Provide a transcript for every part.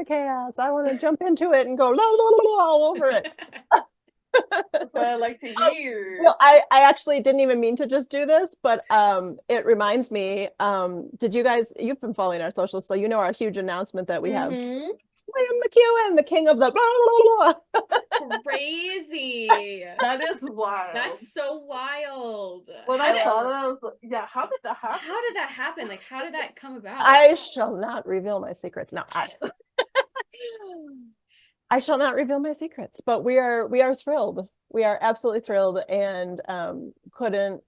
chaos. I want to jump into it and go la, la, la, la, all over it. That's what I like to hear. No, I actually didn't even mean to just do this, but it reminds me, did you guys, you've been following our socials, so you know our huge announcement that we have William McEwen, the king of the blah, blah, blah. Crazy. That is wild. That's so wild. When I saw that, I was like, yeah, how did that happen? How did that happen? Like, how did that come about? I shall not reveal my secrets. No, I shall not reveal my secrets, but we are thrilled. We are absolutely thrilled, and couldn't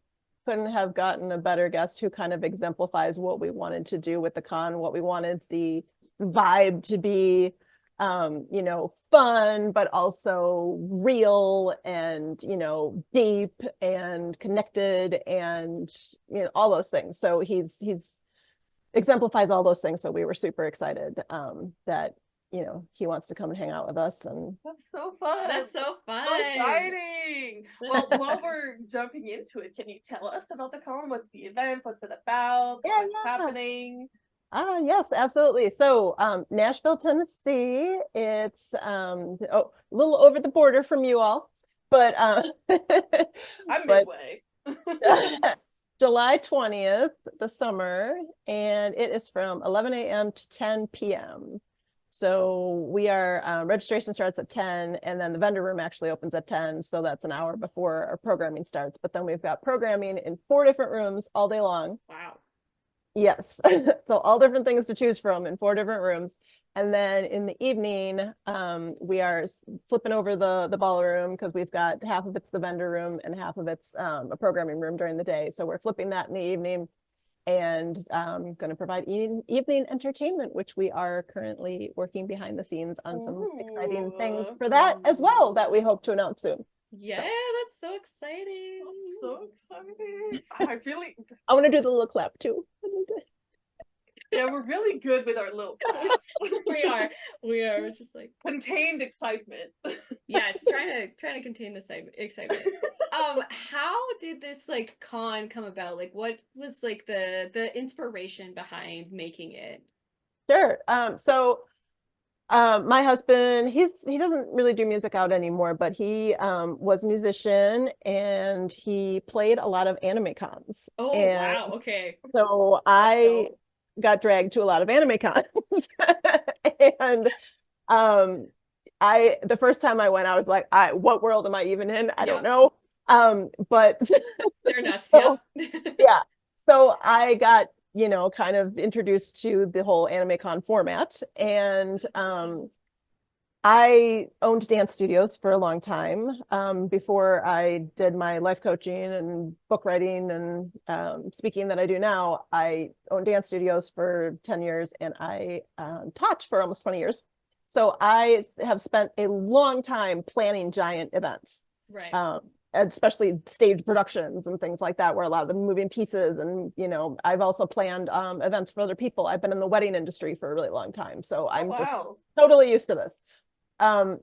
have gotten a better guest who kind of exemplifies what we wanted to do with the con, what we wanted the vibe to be, you know, fun, but also real and, you know, deep and connected and, you know, all those things. So he's exemplifies all those things. So we were super excited that, you know, he wants to come and hang out with us. And that's so fun. That's so fun. So exciting. Well, while we're jumping into it, can you tell us about the con? What's the event? What's it about? What's happening? Yes, absolutely. So Nashville, Tennessee. It's a little over the border from you all, but I'm midway. July 20th, the summer, and it is from 11 a.m. to 10 p.m. So we are, registration starts at 10, and then the vendor room actually opens at 10. So that's an hour before our programming starts. But then we've got programming in 4 different rooms all day long. Wow. Yes. So all different things to choose from in 4 different rooms. And then in the evening, we are flipping over the ballroom because we've got half of it's the vendor room and half of it's a programming room during the day. So we're flipping that in the evening and going to provide evening entertainment, which we are currently working behind the scenes on some exciting things for that as well that we hope to announce soon. Yeah, that's so exciting. That's so exciting. I want to do the little clap too. Yeah, we're really good with our little claps. We are. We're just like contained excitement. Yes, trying to contain the excitement. How did this like con come about? Like, what was like the inspiration behind making it? Sure. So my husband, he doesn't really do music out anymore, but he was a musician and he played a lot of anime cons. Oh, wow. Okay. So I got dragged to a lot of anime cons. And the first time I went, I was like, what world am I even in? I don't know. But they're nuts. So, yeah. So I got, you know, kind of introduced to the whole anime con format. And I owned dance studios for a long time before I did my life coaching and book writing and speaking that I do now. I owned dance studios for 10 years and I taught for almost 20 years. So I have spent a long time planning giant events. Right. Especially stage productions and things like that, where a lot of the moving pieces. And, you know, I've also planned events for other people. I've been in the wedding industry for a really long time. So I'm just totally used to this.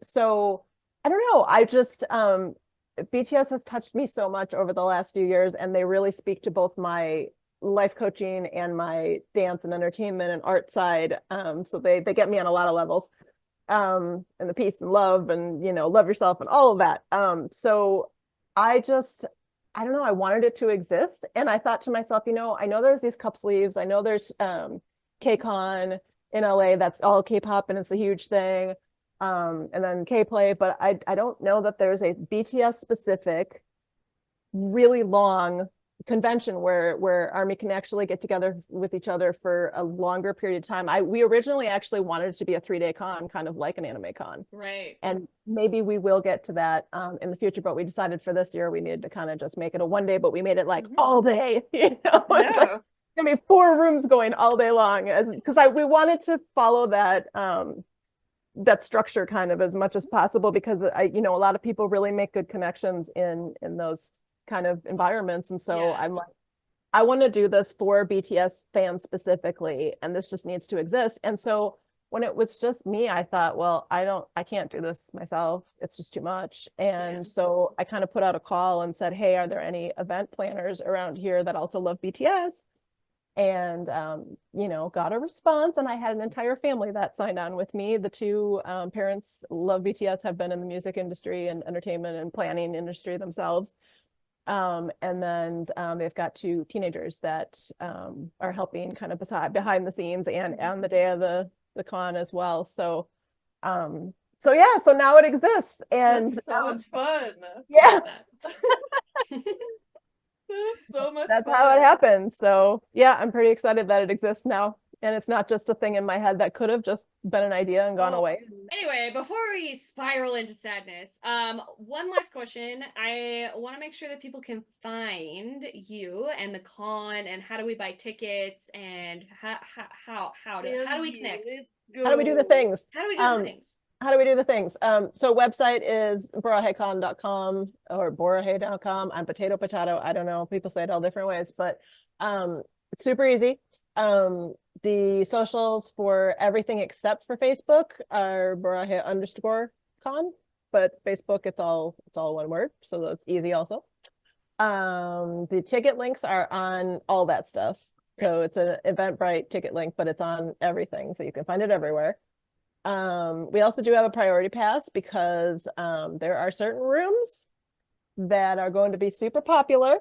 So I don't know. I just, BTS has touched me so much over the last few years, and they really speak to both my life coaching and my dance and entertainment and art side. So they get me on a lot of levels. And the peace and love and, you know, love yourself and all of that. So I don't know, I wanted it to exist. And I thought to myself, you know, I know there's these cup sleeves. I know there's KCON in LA, that's all K-pop and it's a huge thing. And then K-play, but I don't know that there's a BTS specific, really long convention where ARMY can actually get together with each other for a longer period of time. We originally actually wanted it to be a 3-day con, kind of like an anime con. Right. And maybe we will get to that in the future, but we decided for this year we needed to kind of just make it a 1 day, but we made it like all day, you know? Yeah. I mean, 4 rooms going all day long, because we wanted to follow that that structure kind of as much as possible, because you know, a lot of people really make good connections in those kind of environments. And so I'm like, I want to do this for BTS fans specifically, and this just needs to exist. And so when it was just me, I thought, well, I can't do this myself. It's just too much. And so I kind of put out a call and said, hey, are there any event planners around here that also love BTS? and you know, got a response, and I had an entire family that signed on with me. The two parents love BTS, have been in the music industry and entertainment and planning industry themselves. And then they've got two teenagers that are helping kind of behind the scenes and on the day of the con as well. So so yeah, so now it exists, and That's so much fun. yeah. So much That's fun. how it happened. So yeah, I'm pretty excited that it exists now. And it's not just a thing in my head that could have just been an idea and gone away. Anyway, before we spiral into sadness, one last question. I want to make sure that people can find you and the con, and how do we buy tickets, and how do we connect? How do we do the things? How do we do the things? How do we do the things? So website is BorahaeCon.com or BorahaeCon. I'm potato. I don't know. People say it all different ways, but it's super easy. The socials for everything except for Facebook are Borahae_con, but Facebook, it's all one word, so that's easy also. The ticket links are on all that stuff. So it's an Eventbrite ticket link, but it's on everything, so you can find it everywhere. We also do have a priority pass because there are certain rooms that are going to be super popular,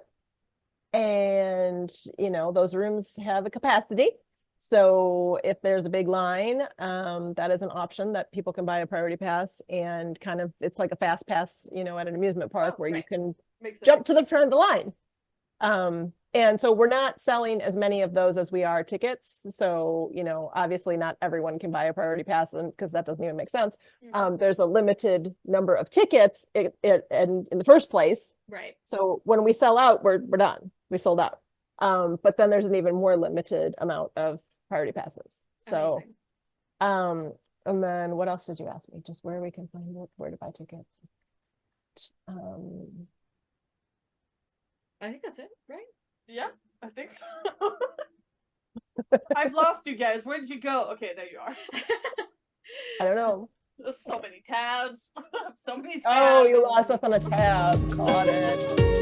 and you know, those rooms have a capacity. So if there's a big line, that is an option that people can buy a priority pass, and kind of, it's like a fast pass, you know, at an amusement park where you can jump to the front of the line. And so we're not selling as many of those as we are tickets. So, you know, obviously not everyone can buy a priority pass, and because that doesn't even make sense. There's a limited number of tickets in the first place. Right. So when we sell out, we're done. We sold out. But then there's an even more limited amount of priority passes. So, and then what else did you ask me? Just where we can find it, where to buy tickets. I think that's it, right? Yeah, I think so. I've lost you guys. Where did you go? Okay, there you are. I don't know. There's so many tabs. So many tabs. Oh, you lost us on a tab. Got it.